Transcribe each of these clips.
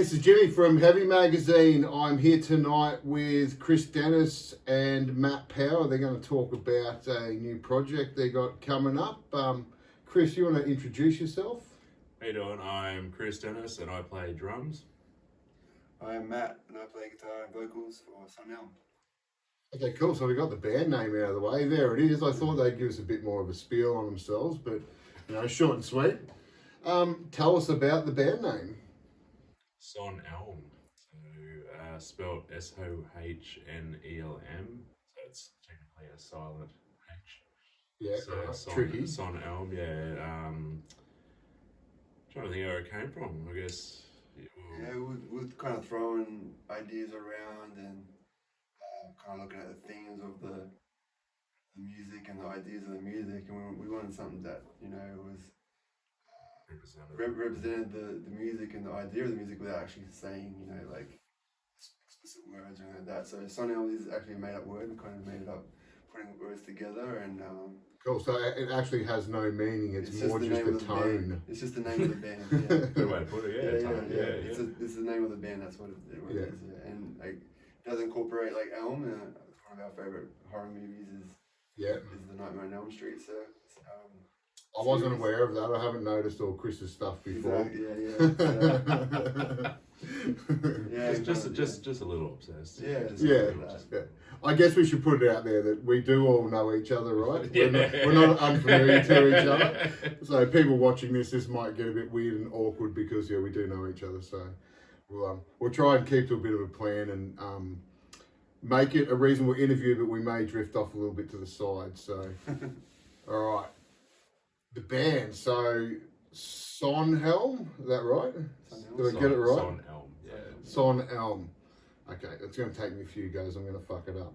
this is Jimmy from Heavy Magazine. I'm here tonight with Chris Dennis and Matt Power. They're going to talk about a new project they got coming up. Chris, you want to introduce yourself? How you doing? I'm Chris Dennis and I play drums. I am Matt and I play guitar and vocals for Sohnelm. Okay, cool. So we got the band name out of the way. There it is. I thought they'd give us a bit more of a spiel on themselves, but short and sweet. Tell us about the band name. Sohnelm. So spelled Sohnelm. So it's technically a silent H. Yeah, So right. Tricky. Sohnelm, yeah. Trying to think where it came from, I guess. Yeah, we're kind of throwing ideas around and kind of looking at the themes of the music and the ideas of the music, and we wanted something that was represented the music and the idea of the music without actually saying like explicit words or anything like that. So Sohnelm is actually a made up word. We kind of made it up, putting words together, and cool. So it actually has no meaning. It's more just a tone. Band. It's just the name of the band. Yeah. Good way to put it. Yeah. It's the name of the band. That's what it is. Yeah. And like it does incorporate like Elm. One of our favorite horror movies is The Nightmare on Elm Street. So I wasn't aware of that. I haven't noticed all Chris's stuff before. Exactly, yeah. Just a little obsessed. Yeah. I guess we should put it out there that we do all know each other, right? Yeah. We're not unfamiliar to each other. So people watching this might get a bit weird and awkward because we do know each other. So we'll try and keep to a bit of a plan and make it a reasonable interview, but we may drift off a little bit to the side. So, all right. The band, so Sohnelm, is that right? Did I get it right? Sohnelm, yeah. Sohnelm. Okay, it's going to take me a few goes. I'm going to fuck it up.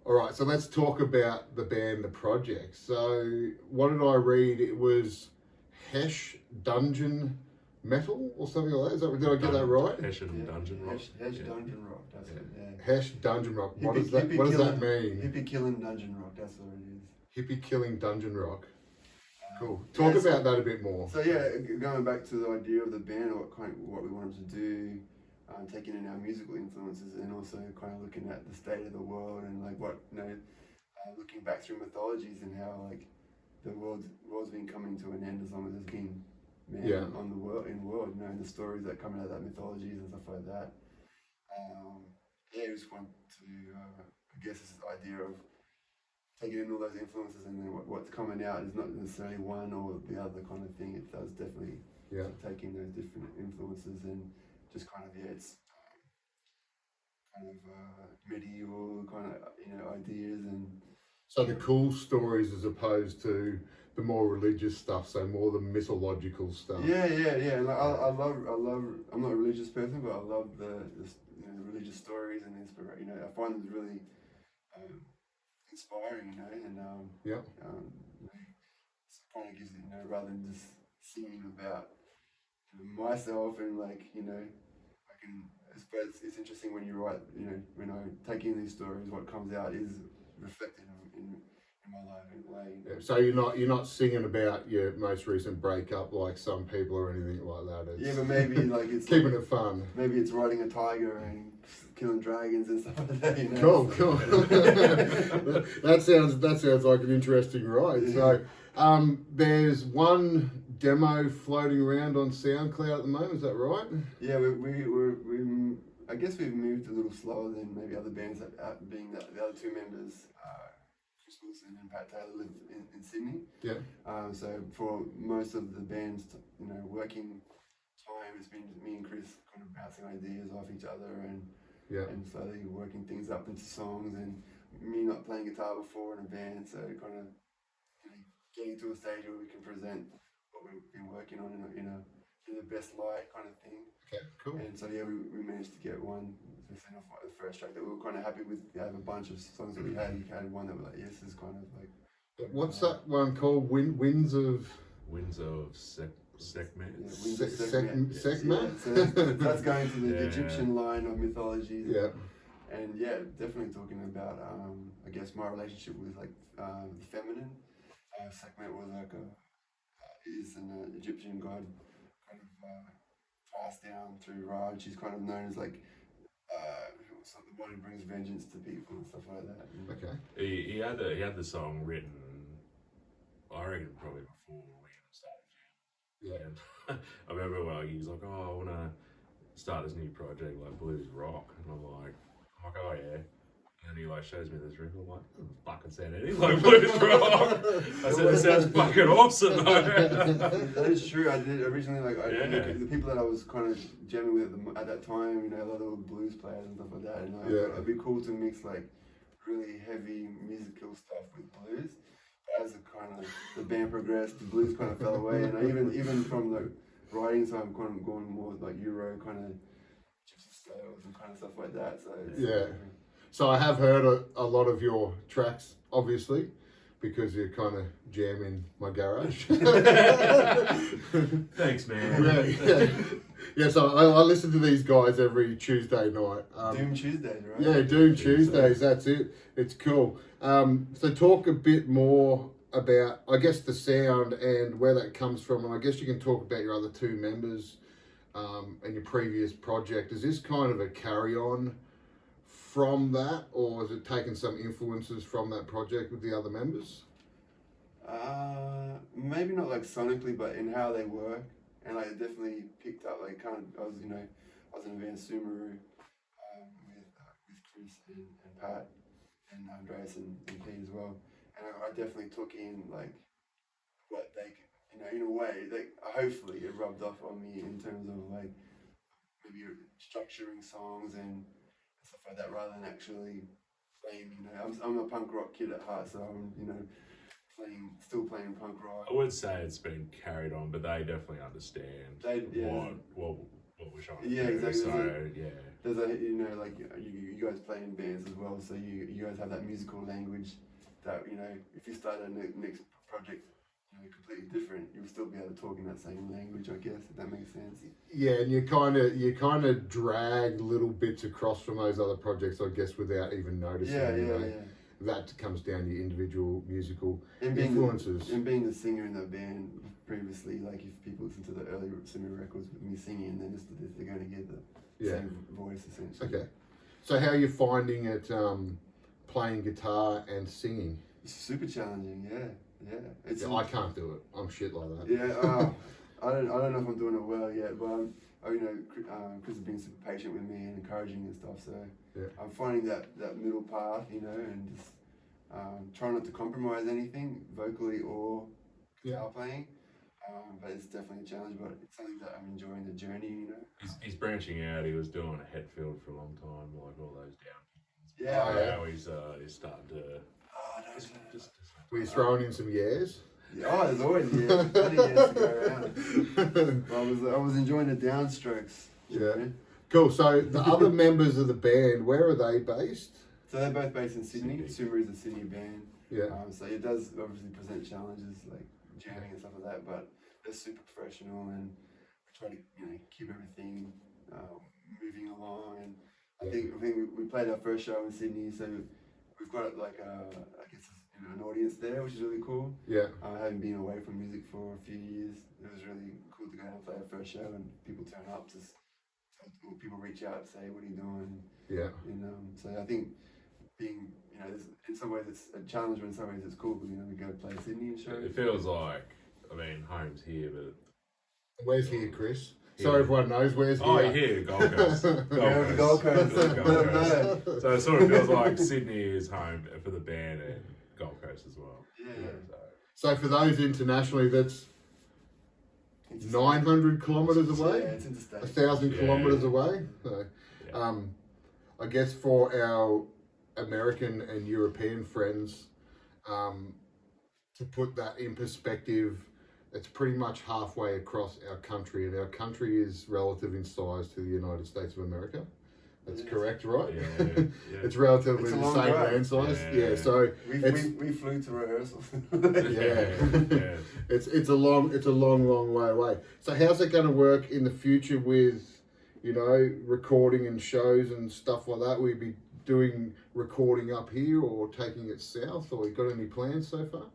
All right, so let's talk about the band, the project. So, what did I read? It was Hesh Dungeon Metal or something like that. Did I get that right? Hessian Dungeon Rock. Hesh Dungeon Rock. That's it. Yeah. Hesh Dungeon Rock. What does that mean? Hippie killing dungeon rock. That's what it is. Hippie killing dungeon rock. Cool. Talk about that a bit more. So going back to the idea of the band, what we wanted to do, taking in our musical influences, and also kind of looking at the state of the world and like what looking back through mythologies and how like the world's been coming to an end as long as there's been man on the world in the world. And the stories that come out of that mythologies and stuff like that. We just want to I guess this idea of taking in all those influences and then what's coming out is not necessarily one or the other kind of thing. It does definitely take in those different influences and just kind of it's kind of medieval kind of ideas and so the cool stories as opposed to the more religious stuff. So more the mythological stuff. Yeah. And I love. I'm not a religious person, but I love the religious stories and inspiration. I find them really. Inspiring, and it kind of gives rather than just singing about myself and I suppose it's interesting when you write, when I take in these stories, what comes out is reflected in my life in a way. So you're not singing about your most recent breakup like some people or anything like that. But maybe it's keeping it fun. Maybe it's riding a tiger and killing dragons and stuff like that. Cool. that sounds like an interesting ride. So there's one demo floating around on SoundCloud at the moment. Is that right? Yeah, we I guess we've moved a little slower than maybe other bands being the other two members. Chris Wilson and Pat Taylor live in Sydney. Yeah. So for most of the band's working time, it's been me and Chris kind of bouncing ideas off each other and slowly working things up into songs, and me not playing guitar before in a band, so kind of getting to a stage where we can present what we've been working on in the best light kind of thing. Okay, cool. And so we managed to get one to send off the first track that we were kind of happy with. We have a bunch of songs that we had. We had one that were like, yes, this is kind of like. What's that one called? Winds of Sekhmet. Sekhmet. So that's going to the Egyptian line of mythology. Yeah. And definitely talking about I guess my relationship with like the feminine. Sekhmet was like is an Egyptian god, kind of passed down through Raj. He's kind of known as like the one who brings vengeance to people and stuff like that. And Okay. He had the song written, I reckon probably before we even started. Yeah. And I remember when he was like, "Oh, I want to start this new project like blues rock," and I'm like, "Oh yeah." And he like shows me this record. I'm like, "Doesn't fucking sound anything like blues rock." I said, "It sounds fucking awesome." that is true. I did originally Yeah. the people that I was kind of jamming with at that time. You know, a lot of blues players and stuff like that. And I thought it'd be cool to mix like really heavy musical stuff with blues. But as the band progressed, the blues kind of fell away, and I even from the writing side, I'm kind of going more with like Euro kind of gypsy scales and kind of stuff like that. So So I have heard a lot of your tracks, obviously, because you kind of jam in my garage. Thanks, man. Yeah, so I listen to these guys every Tuesday night. Doom Tuesdays, right? Yeah, Doom Tuesdays, that's it. It's cool. So talk a bit more about, I guess, the sound and where that comes from. And I guess you can talk about your other two members and your previous project. Is this kind of a carry-on from that, or has it taken some influences from that project with the other members? Maybe not like sonically, but in how they work, and I definitely picked up like I was in a band Sumeru with Chris and Pat and Andreas and Pete as well, and I definitely took in like what they in a way hopefully it rubbed off on me in terms of like maybe structuring songs and stuff like that, rather than actually playing. I'm a punk rock kid at heart, so I'm still playing punk rock. I would say it's been carried on, but they definitely understand what we're trying to do. Exactly. So There's a like you guys play in bands as well, so you guys have that musical language that if you start a next project completely different, you'll still be able to talk in that same language, I guess, if that makes sense. Yeah, and you kind of drag little bits across from those other projects, I guess, without even noticing. Yeah. That comes down to your individual musical and influences. And being the singer in the band previously, like if people listen to the early Sumeru records with me singing, then they're going to get the same voice essentially. Okay. So how are you finding it playing guitar and singing? It's super challenging, yeah. I can't do it. I'm shit like that. Yeah, I don't know if I'm doing it well yet, but Chris has been super patient with me and encouraging and stuff. So I'm finding that middle path, and just trying not to compromise anything vocally or guitar playing. But it's definitely a challenge, but it's something that I'm enjoying the journey. he's branching out. He was doing a Hetfield for a long time, like all those down pickings. Yeah. Now he's starting to. Just Were you throwing in some years? Yeah, there's always plenty of years to go around. I was enjoying the downstrokes. Yeah. Cool. So the other members of the band, where are they based? So they're both based in Sydney. Sumeru is a Sydney band. Yeah. So it does obviously present challenges like jamming and stuff like that, but they're super professional and we try to keep everything moving along. And I think we played our first show in Sydney, so we've got like I guess an audience there, which is really cool. Yeah. Having been away from music for a few years, it was really cool to go and play our first show and people turn up people reach out and say, "What are you doing?" Yeah. And so I think being in some ways it's a challenge, but in some ways it's cool. But we go play Sydney and show. It feels like, home's here, but Where's here, Chris? So everyone knows where's here. Oh, here, Gold Coast. Gold Coast. So it sort of feels like Sydney is home for the band and Gold Coast as well. Yeah. So for those internationally, that's 900 kilometres away. Yeah, it's interstate. 1,000 kilometres away. So, I guess for our American and European friends, to put that in perspective, it's pretty much halfway across our country, and our country is relative in size to the United States of America. That's correct, right? Yeah. It's relatively the same drive. land size. Yeah, so we flew to rehearsals. yeah. It's a long way away. So how's it going to work in the future with, recording and shows and stuff like that? Will you be doing recording up here or taking it south, or you got any plans so far?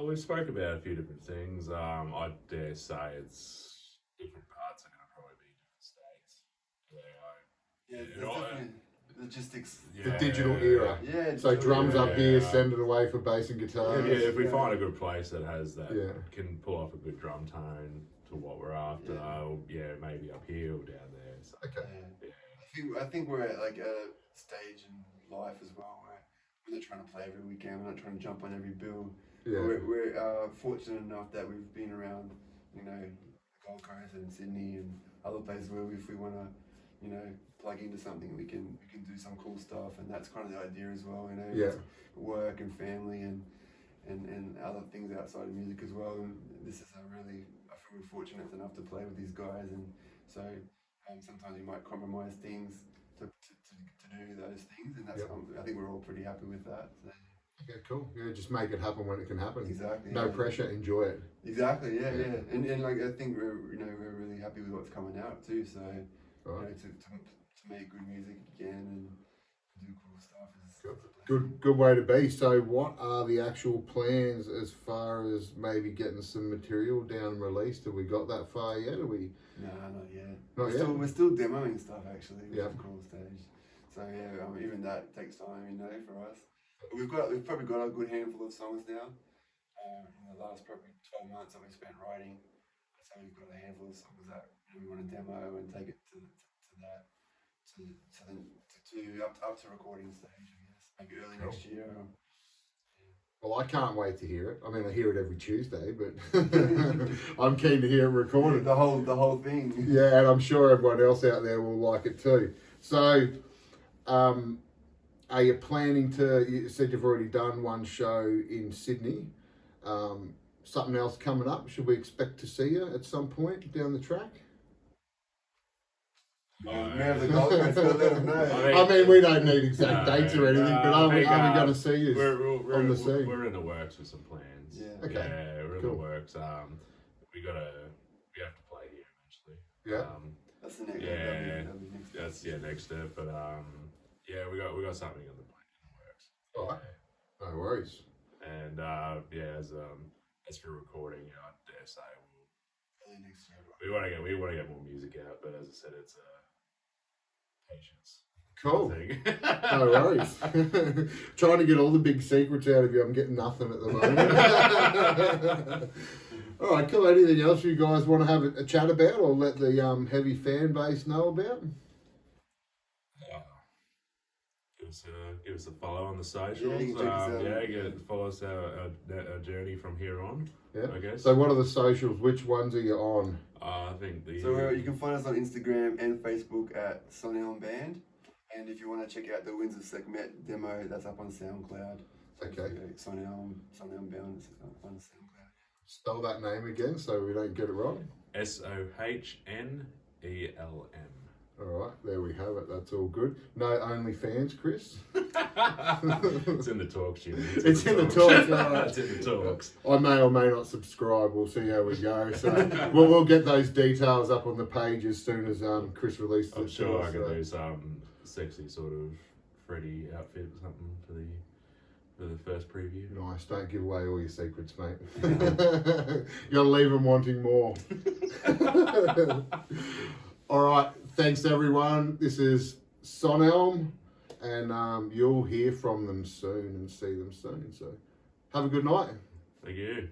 We spoke about a few different things. I dare say it's different parts are going to probably be different Yeah, You there's know, definitely logistics. The digital era. Yeah. So drums up here, Yeah. send it away for bass and guitar. Yeah, if we find a good place that has that Yeah. can pull off a good drum tone to what we're after, maybe up here or down there. So, Okay. I think we're at like a stage in life as well where we're not trying to play every weekend. We're not trying to jump on every bill. Yeah. We're fortunate enough that we've been around, you know, the Gold Coast and Sydney and other places where if we want to, you know, plug into something, we can do some cool stuff, and that's kind of the idea as well. You know, Yeah. work and family and other things outside of music as well. And this is I feel we're fortunate enough to play with these guys, and so sometimes you might compromise things to do those things, and that's I think we're all pretty happy with that. So. Okay, cool. Yeah, just make it happen when it can happen. Exactly. No pressure, enjoy it. Exactly. Yeah. And like I think we're really happy with what's coming out too. So Right. you know, to make good music again and do cool stuff is Good way to be. So what are the actual plans as far as maybe getting some material down and released? Have we got that far yet? Are we? No, not yet. Not yet? We're still demoing stuff actually, which Yeah. is a cool stage. So yeah, even that takes time, you know, for us. But we've probably got a good handful of songs now. In the last probably 12 months that we've spent writing, so we've got a handful of songs that we want to demo and take it to up to recording stage, I guess. Maybe early next year. Well, I can't wait to hear it. I mean, I hear it every Tuesday, but I'm keen to hear it recorded. The whole thing. Yeah, and I'm sure everyone else out there will like it too. So, are you planning to? You said you've already done one show in Sydney. Something else coming up? Should we expect to see you at some point down the track? Mayor of the Gold Coast, gotta let them know. I mean, we don't need exact dates or anything, but are we going to see you on the scene? We're in the works with some plans. Yeah. Okay. Yeah, we're in Cool. the works. We have to play here eventually. Yeah. That's the next. Yeah. That'll be next. That's next step. But yeah, we got something in the works. All right. No worries. And as for recording, I dare say Early next year. we want to get more music out. But as I said, it's patience. Cool. Thing. No worries. Trying to get all the big secrets out of you. I'm getting nothing at the moment. All right, cool. Anything else you guys want to have a chat about or let the heavy fan base know about? Give us a follow on the socials. Yeah, you can check us out. Follow us our journey from here on. Yeah. I guess. So what are the socials? Which ones are you on? I think So you can find us on Instagram and Facebook at Sohnelm Band, and if you want to check out the Winds of Sekhmet demo, that's up on SoundCloud. Okay. Sohnelm Band is on SoundCloud. Spell that name again so we don't get it wrong. Sohnelm. All right, there we have it. That's all good. No OnlyFans, Chris? It's in the talks, Jimmy. It's in the talks. All right. It's in the talks. I may or may not subscribe. We'll see how we go. So we'll get those details up on the page as soon as Chris releases it. I'm sure I to can us, do some sexy sort of Freddy outfit or something for the first preview. Nice. Don't give away all your secrets, mate. You'll leave them wanting more. All right. Thanks, everyone. This is Sohnelm, and you'll hear from them soon and see them soon. So have a good night. Thank you.